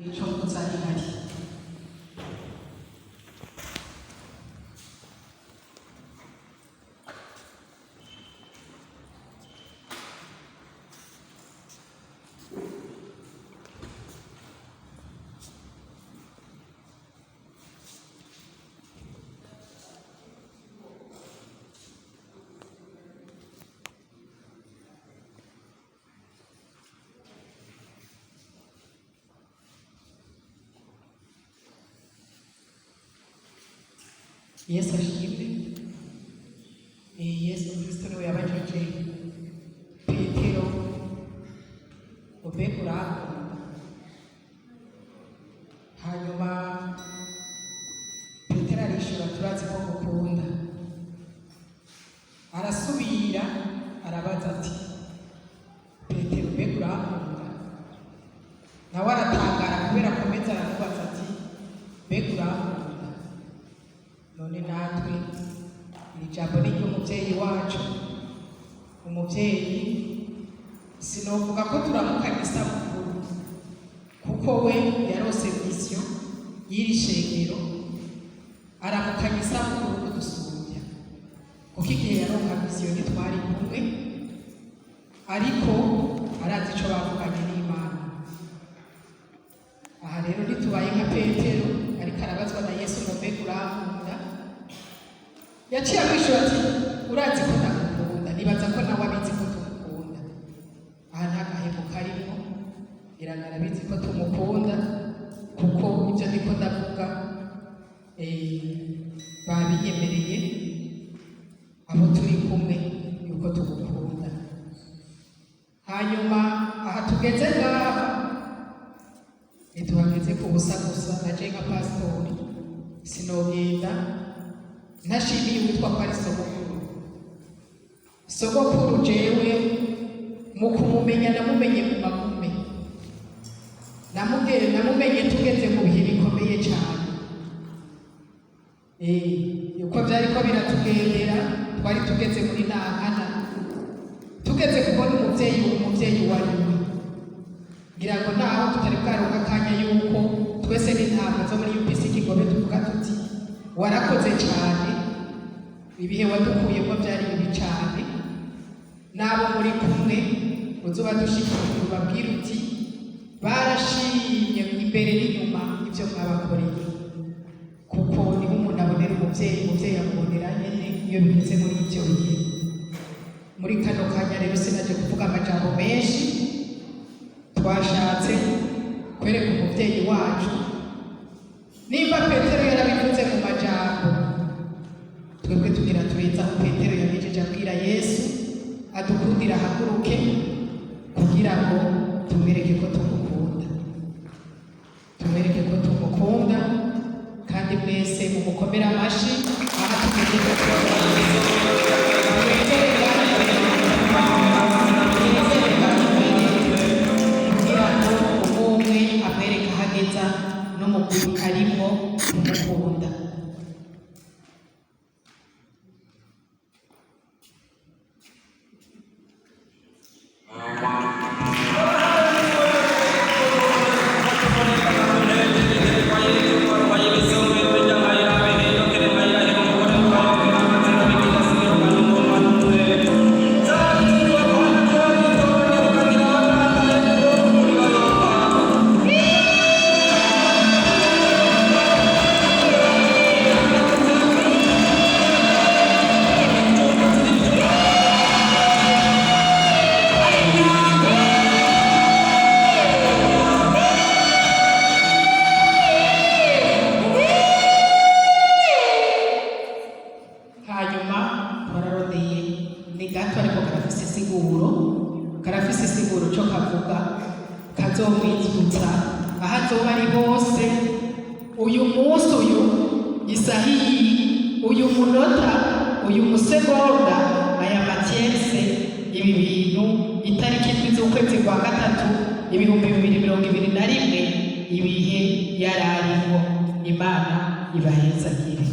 icobuza ihari. Yesu ashimwe. Yesu Kristo niwe yabajije Petero ubega urankunda, hanyuma Petero arishura turazi ko ngukunda. Arasubira arabaza ati Petero ubega urankunda, nawe aratangara kubera akomeza aramubaza ati mbega urankunda. None natwe iri jambo ni ry'umubyeyi wacu. Umubyeyi sinovuga ko turamukanya isabukuru, kuko we yarose misiyo y'iri shengero, aramukanya isabukuru kudusumbya, kuko igihe yaronka misiyo ntitwari kumwe, ariko arazi ico bavuganye n'Imana. Aha rero ntitubaye nka Petero ariko arabazwa na Yesu ngo mbega urankunda. Yaciye amwishura ati urazi ko ndagukunda, nibaza ko nawe abizi ko tumukunda. Aha nta gahemo karimo, irangara abizi ko tumukunda, kuko ibyo ndiko ndavuga babinyemereye abo turi kumwe yuko tumukunda. Hanyuma aha tugeze ngaha ntituhageze ku busa gusa. Naje nka pasitori sinogenda ntashimiye uwitwa ko ari sogokuru. Sogokuru jewe mu kumumenya namumenye mu magume, namumenye tugeze mu bihe bikomeye cyane. Yuko byariko biratugendera, twari tugeze muri Nankana, tugeze kubona umubyeyi wariwe. Ngira ngo naho tutari bwaronka akanya yuko twese n'intama zo muri UPC Kigobe tuvuga tuti warakoze cyane, ibihe wadukuyemo byari bibi cyane. N'abo muri kumwe uzoba dushikira ubabwira uti barashimye imbere n'inyuma ibyo mwabakoreye, kuko niho umuntu abonera umubyeyi amubonera nyene iyo bigeze muri ibyo bihe. Muri kano kanya rero sinaje kuvuga amajambo menshi, twashatse kwereka umubyeyi wacu. Nimba Petero yarabivuze mu majambo, twebwe tugira turenza aho Petero yabijeje abwira Yesu adukundira ahaguruke kugira ngo tumwereke ko tumukunda, tumwereke ko tumukunda. Kandi mwese mumukomera amashi aha tugeze kugira ngo umwe amwereke ahageza n'umugwi arimo kumukunda. Karafise isiguro cyo kavuga kazomwitsa aha azoba ari hose. Uyu munsi, uyu isahiyi, uyu munota, uyu musegonda, aya matyense, ibi bintu itariki indwi z'ukwezi kwa gatatu 2021 ibihe yarariho. Imana ibahezagire.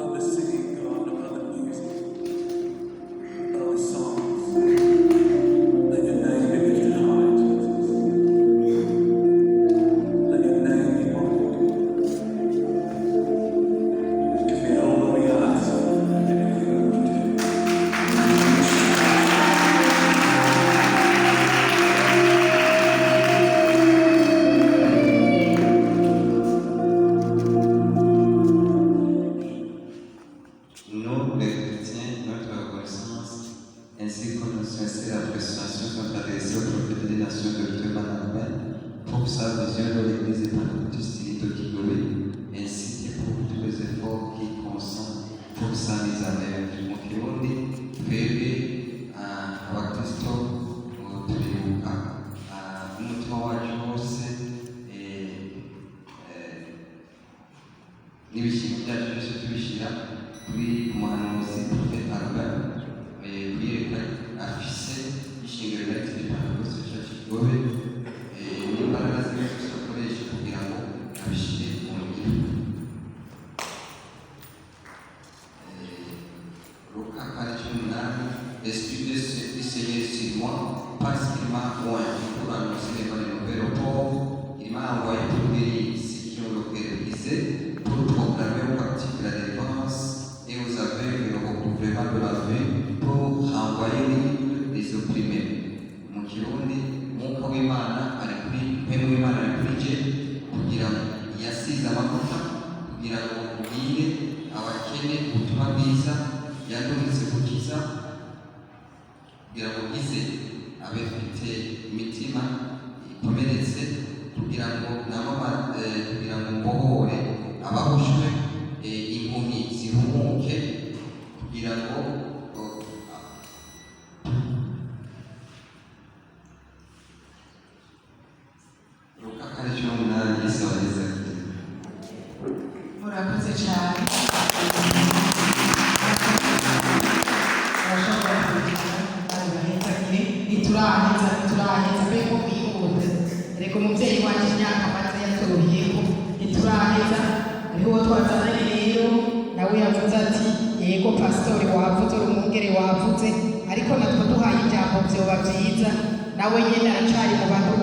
other singing, God, no other music, no other songs. Let your name be lifted high, Jesus. Let your name be honored. Give me all that we ask and anything that we do. Nous, les chrétiens, notre reconnaissance, ainsi que nous cesser la frustration sont adressés au prophète des nations de Management pour sa vision de l'Église épanouie de Kigolé, ainsi que pour tous les efforts qu'il consent pour sa mise en œuvre. Mu Kirundi, twebwe abakristo turibuka umutima wacu wose n'ibishyimbo byacu byose tubishyira kuri umuhanuzi Prophet Albert kuyereka afise ishingiro rya Pentecost Church Kigobe n'imbaraga zimwe zose akoresha kugira ngo abishyire mu ngiro. Luka 4:8 L'Esprit du Seigneur est sur moi parce qu'il m'a envoyé pour annoncer les bonnes nouvelles aux pauvres, il m'a envoyé pour guérir ceux qui ont le cœur brisé, pour proclamer aux captifs la délivrance et aux aveugles le recouvrement de la vue, pour renvoyer les opprimés. Mu Kirundi, Mwuka w'Imana ari kuri mpemu w'Imana ari kuri je kugira ngo yasize amavuta kugira ngo ubwire abakene ubutumwa bwiza yandungitse gukiza kugira ngo bwize abafite imitima ikomeretse kugira ngo mbohore abahushwe impumyi zihumuke kugira ngo Luka 4:8 Yesu abageze murakoze cyane urashobora kugira ntituraheza mbega mwihute reka umubyeyi wanjye imyaka amaze yatoroyeho ntituraheza hariho uwo twazananye rero nawe yavuze ati yego pasitori wavuze umwungere wavuze ariko natwe duhaye ijambo byoba byiza nawe nyine aracari mu bantu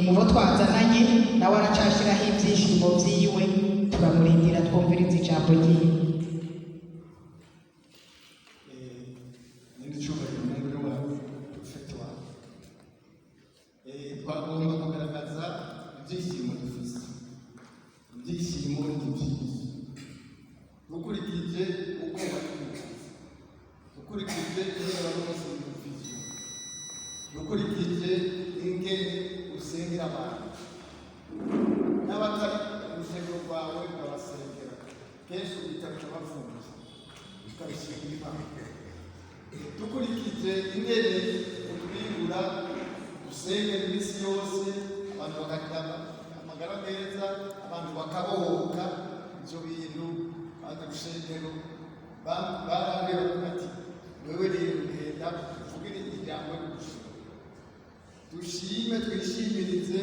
mu bo twazananye nawe aracashiraho ibyishimo byiwe turamurindira twumviriza ijambo ryiwe. n'icyubahiro n'umugore wawe ufite wawe twagomba kugaragaza ibyishimo dufite. Ibyishimo ni byinshi ukurikije uko wakize, ukurikije niba rwose dufite, ukurikije ingene usengera abantu n'abatari urusengero rwawe ukabasengera kenshi ubitaruka bavunja ukabishingira Imana. Dukurikije ingene utwibura dusengera iminsi yose abantu bakagira amagara meza, abantu bakabohoka. Ibyo bintu urusengero barareba bati wewe rero genda uvugire ijambo ry'ubushimwe, dushime twishimirize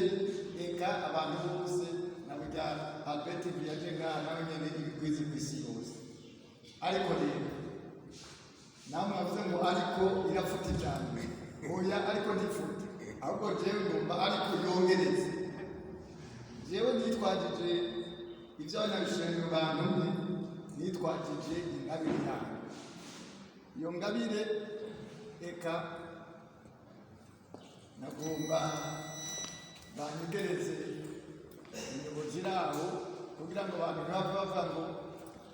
reka abantu bose nawe rya Albert yaje ngaha nawe nyene ibigwizi kw'isi yose. Ariko rero namwe avuze ngo ariko irafuta ijambo oya ariko ntifuta ahubwo jewe ngomba ariko yongereze. Jewe nitwajije ibyo abanyabishengero bantumye, nitwajije ingabire yawe. Iyo ngabire eka nagomba banyegereze inyobozi iraho kugira ngo abantu ntibave bavuga ngo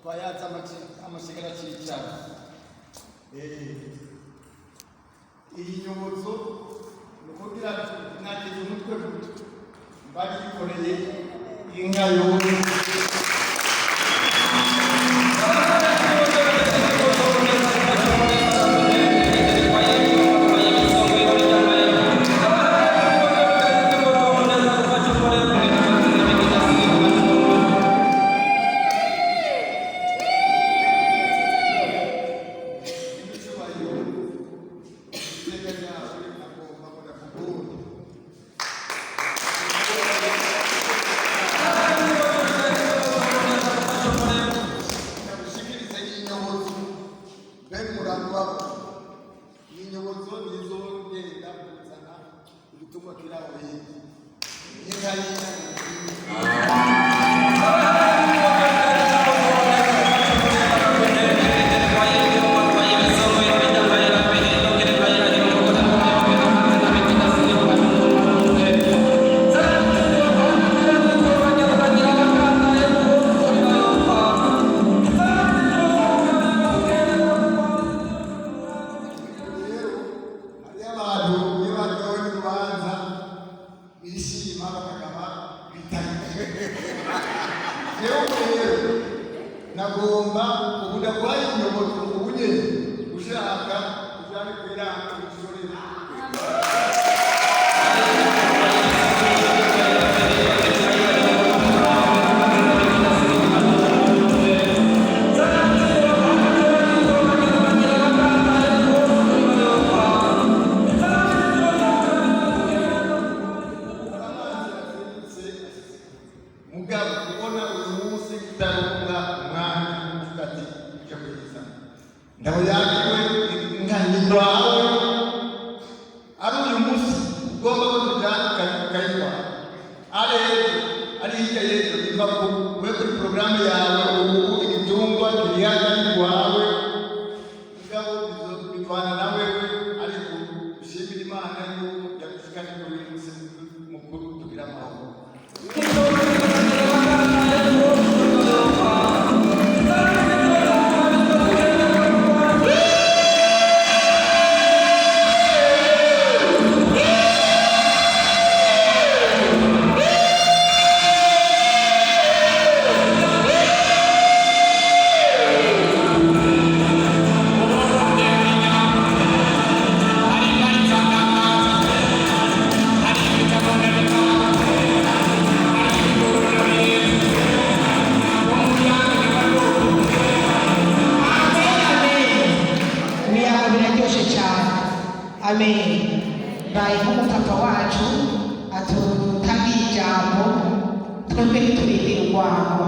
twayaze amashigara c'icara. Iyi nyobozo ni ukugira nagize umutwe muto barikoreye inka yose ikayi hariyo abantu iyo baryowe n'urubanza bishima bakagaba bitanye rero rero nagomba ubu ndagwaye inyobozi ubu nyene ushaka ujane kwiranga ushorera mugabo kubona uyu munsi utarunga umwanya uvuga ati uje kwiza ndabo yagiwe nkanyina wawe ari uyu munsi ugomba ko tujyana ukayitwara ari hirya y'ejo biva ku we kuri porogaramu yawe ubu igitungwa kiri hagati wawe mugabo bivana na wewe ariko ushimira imana yuko yagushikanye kuri uyu munsi mukuru tugira amahoro. Amen. Bayi nk'umupapa wacu atutangiye ijambo twebwe ntiturinde urwango